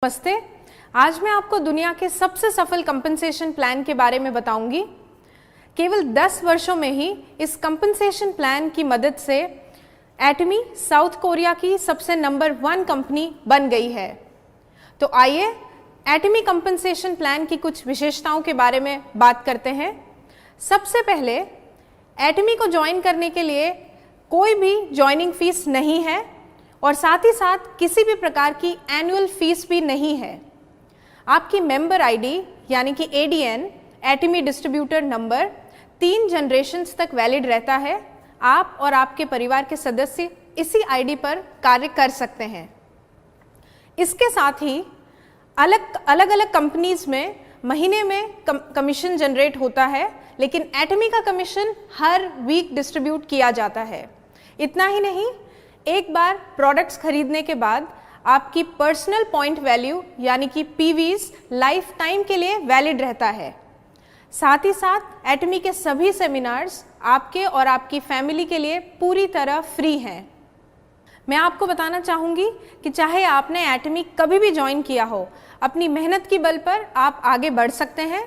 नमस्ते। आज मैं आपको दुनिया के सबसे सफल कंपनसेशन प्लान के बारे में बताऊंगी। केवल 10 वर्षों में ही इस कंपनसेशन प्लान की मदद से एटमी साउथ कोरिया की सबसे नंबर 1 कंपनी बन गई है। तो आइए एटमी कंपनसेशन प्लान की कुछ विशेषताओं के बारे में बात करते हैं। सबसे पहले एटमी को ज्वाइन करने के लिए कोई भी ज्वाइनिंग फीस नहीं है और साथ ही साथ किसी भी प्रकार की एनुअल फीस भी नहीं है। आपकी मेंबर आईडी यानी कि एडीएन एटमी डिस्ट्रीब्यूटर नंबर 3 जनरेशन्स तक वैलिड रहता है। आप और आपके परिवार के सदस्य इसी आईडी पर कार्य कर सकते हैं। इसके साथ ही अलग अलग कंपनीज में महीने में कमीशन जनरेट होता है, लेकिन एटमी का कमीशन हर वीक डिस्ट्रीब्यूट किया जाता है। इतना ही नहीं, एक बार प्रोडक्ट्स खरीदने के बाद आपकी पर्सनल पॉइंट वैल्यू यानी कि पीवीज लाइफ टाइम के लिए वैलिड रहता है। साथ ही साथ एटमी के सभी सेमिनार्स आपके और आपकी फैमिली के लिए पूरी तरह फ्री हैं। मैं आपको बताना चाहूँगी कि चाहे आपने एटमी कभी भी ज्वाइन किया हो, अपनी मेहनत की बल पर आप आगे बढ़ सकते हैं।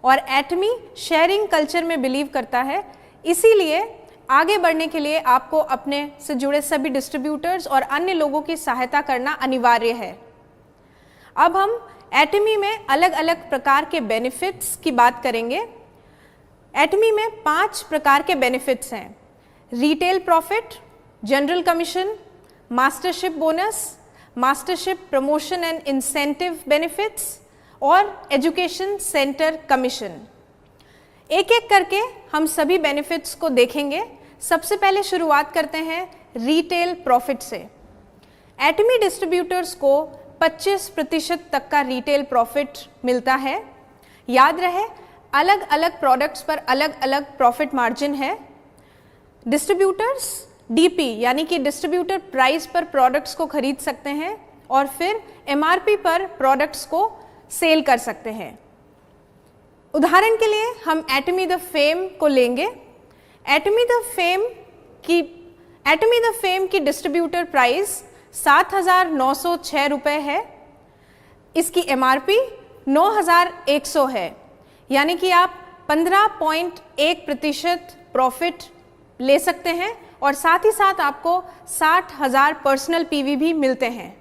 और एटमी शेयरिंग कल्चर में बिलीव करता है, इसीलिए आगे बढ़ने के लिए आपको अपने से जुड़े सभी डिस्ट्रीब्यूटर्स और अन्य लोगों की सहायता करना अनिवार्य है। अब हम एटमी में अलग अलग प्रकार के बेनिफिट्स की बात करेंगे। एटमी में 5 प्रकार के बेनिफिट्स हैं: retail profit, general commission, mastership bonus, mastership promotion and incentive benefits और एजुकेशन सेंटर कमीशन। एक एक करके हम सभी बेनिफिट्स को देखेंगे। सबसे पहले शुरुआत करते हैं रिटेल प्रॉफिट से। एटमी डिस्ट्रीब्यूटर्स को 25% तक का रिटेल प्रॉफिट मिलता है। याद रहे, अलग अलग प्रोडक्ट्स पर अलग अलग प्रॉफिट मार्जिन है। डिस्ट्रीब्यूटर्स डीपी यानी कि डिस्ट्रीब्यूटर प्राइस पर प्रोडक्ट्स को खरीद सकते हैं और फिर एमआरपी पर प्रोडक्ट्स को सेल कर सकते हैं। उदाहरण के लिए हम एटमी द फेम को लेंगे। एटमी द फेम की डिस्ट्रीब्यूटर प्राइस 7,906 रुपये है। इसकी एमआरपी 9,100 है, यानी कि आप 15.1% प्रॉफिट ले सकते हैं और साथ ही साथ आपको 60,000 पर्सनल पीवी भी मिलते हैं।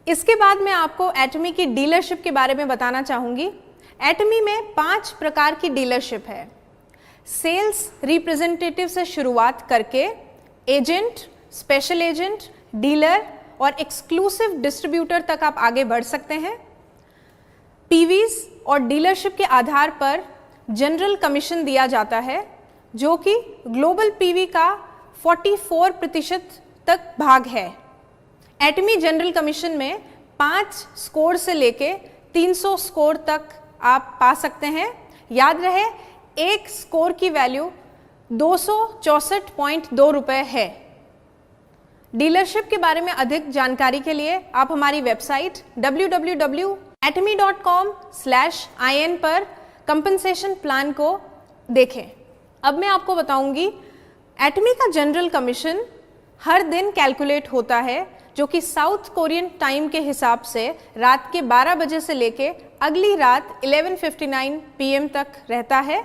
इसके बाद मैं आपको एटमी की डीलरशिप के बारे में बताना चाहूँगी। एटमी में 5 प्रकार की डीलरशिप है। सेल्स रिप्रेजेंटेटिव से शुरुआत करके एजेंट, स्पेशल एजेंट, डीलर और एक्सक्लूसिव डिस्ट्रीब्यूटर तक आप आगे बढ़ सकते हैं। पीवीज और डीलरशिप के आधार पर जनरल कमीशन दिया जाता है, जो कि ग्लोबल पीवी का 44% तक भाग है। एटमी जनरल कमीशन में 5 स्कोर से लेके 300 स्कोर तक आप पा सकते हैं। याद रहे, एक स्कोर की वैल्यू 264.2 रुपये है। डीलरशिप के बारे में अधिक जानकारी के लिए आप हमारी वेबसाइट www.atmi.com/in पर कंपनसेशन प्लान को देखें। अब मैं आपको बताऊंगी एटमी का जनरल कमीशन हर दिन कैलकुलेट होता है, जो कि साउथ कोरियन टाइम के हिसाब से रात के 12 बजे से लेके अगली रात 11:59 PM तक रहता है,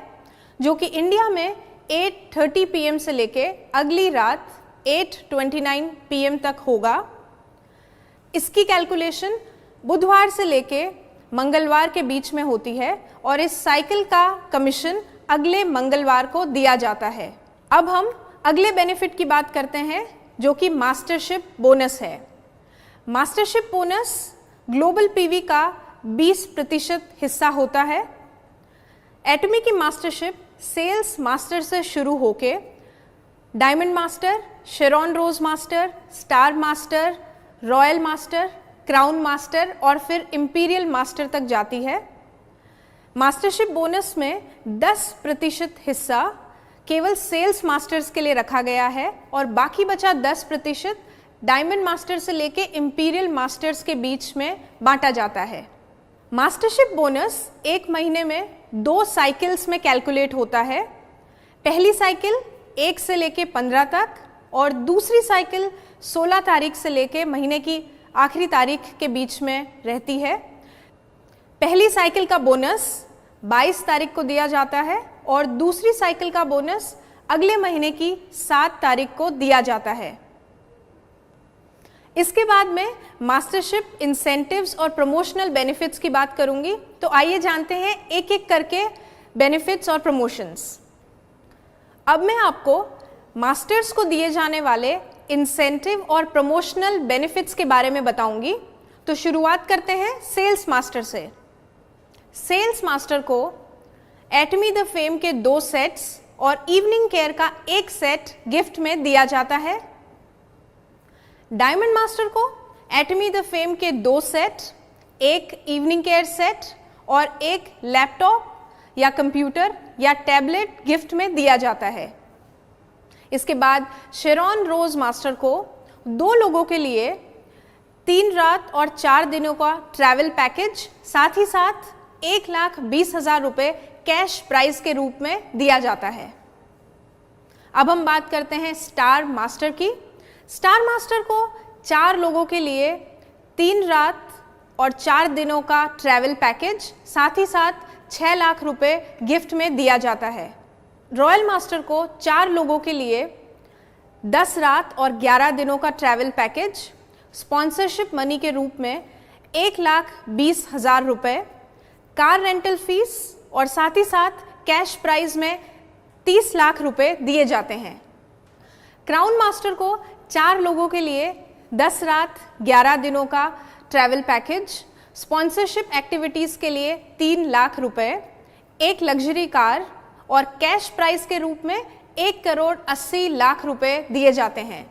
जो कि इंडिया में 8:30 PM से लेके अगली रात 8:29 PM तक होगा। इसकी कैलकुलेशन बुधवार से लेके मंगलवार के बीच में होती है और इस साइकिल का कमीशन अगले मंगलवार को दिया जाता है। अब हम अगले बेनिफिट की बात करते हैं, जो कि मास्टरशिप बोनस है। मास्टरशिप बोनस ग्लोबल पीवी का 20% हिस्सा होता है। एटमी की मास्टरशिप सेल्स मास्टर से शुरू होके diamond master, Sharon rose master, star master, royal master, crown master और फिर इंपीरियल मास्टर तक जाती है। मास्टरशिप बोनस में 10% हिस्सा केवल सेल्स मास्टर्स के लिए रखा गया है और बाकी बचा 10% डायमंड मास्टर से लेके इंपीरियल मास्टर्स के बीच में बांटा जाता है। मास्टरशिप बोनस एक महीने में 2 साइकिल्स में कैलकुलेट होता है। पहली साइकिल 1 से लेके 15 तक और दूसरी साइकिल 16 तारीख से लेके महीने की आखिरी तारीख के बीच में रहती है। पहली साइकिल का बोनस 22 तारीख को दिया जाता है और दूसरी साइकिल का बोनस अगले महीने की 7 तारीख को दिया जाता है। इसके बाद में मास्टरशिप, इंसेंटिव्स और प्रमोशनल बेनिफिट्स की बात करूंगी। तो आइए जानते हैं एक एक करके बेनिफिट्स और प्रमोशंस। अब मैं आपको मास्टर्स को दिए जाने वाले इंसेंटिव और प्रमोशनल बेनिफिट्स के बारे में बताऊंगी। तो शुरुआत करते हैं सेल्स मास्टर से। सेल्स मास्टर को एटमी द फेम के 2 सेट्स और इवनिंग केयर का 1 सेट गिफ्ट में दिया जाता है। डायमंड मास्टर को एटमी द फेम के 2 सेट, 1 इवनिंग केयर सेट और 1 लैपटॉप या कंप्यूटर या टैबलेट गिफ्ट में दिया जाता है। इसके बाद शेरॉन रोज मास्टर को 2 लोगों के लिए 3 रात और 4 दिनों का ट्रैवल पैकेज, साथ ही साथ 1,20,000 रुपये कैश प्राइज के रूप में दिया जाता है। अब हम बात करते हैं स्टार मास्टर की। स्टार मास्टर को 4 लोगों के लिए 3 रात और 4 दिनों का ट्रैवल पैकेज, साथ ही साथ 6 लाख रुपए गिफ्ट में दिया जाता है। रॉयल मास्टर को 4 लोगों के लिए 10 रात और 11 दिनों का ट्रैवल पैकेज, स्पॉन्सरशिप मनी के रूप में 1,20,000 रुपये, कार रेंटल फीस और साथ ही साथ कैश प्राइज में 30 लाख रुपए दिए जाते हैं। क्राउन मास्टर को 4 लोगों के लिए 10 रात 11 दिनों का ट्रैवल पैकेज, स्पॉन्सरशिप एक्टिविटीज़ के लिए 3 लाख रुपए, 1 लग्जरी कार और कैश प्राइस के रूप में 1,80,00,000 रुपए दिए जाते हैं।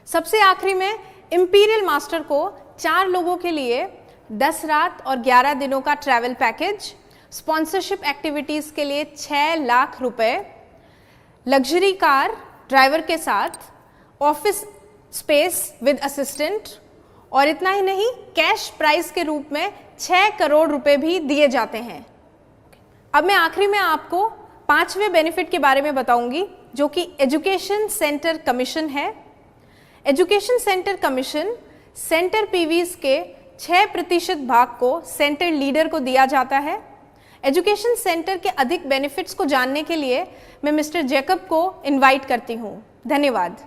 सबसे आखिरी में इंपीरियल मास्टर को 4 लोगों के लिए 10 रात और 11 दिनों का ट्रैवल पैकेज, स्पॉन्सरशिप एक्टिविटीज़ के लिए 6 लाख रुपए, लग्जरी कार ड्राइवर के साथ, ऑफिस स्पेस विद असिस्टेंट और इतना ही नहीं, कैश प्राइस के रूप में 6 करोड़ रुपए भी दिए जाते हैं। अब मैं आखिरी में आपको 5वें बेनिफिट के बारे में बताऊंगी, जो कि एजुकेशन सेंटर कमीशन है। एजुकेशन सेंटर कमीशन सेंटर पीवीज के 6% भाग को सेंटर लीडर को दिया जाता है। एजुकेशन सेंटर के अधिक बेनिफिट्स को जानने के लिए मैं मिस्टर जैकब को इनवाइट करती हूँ। धन्यवाद।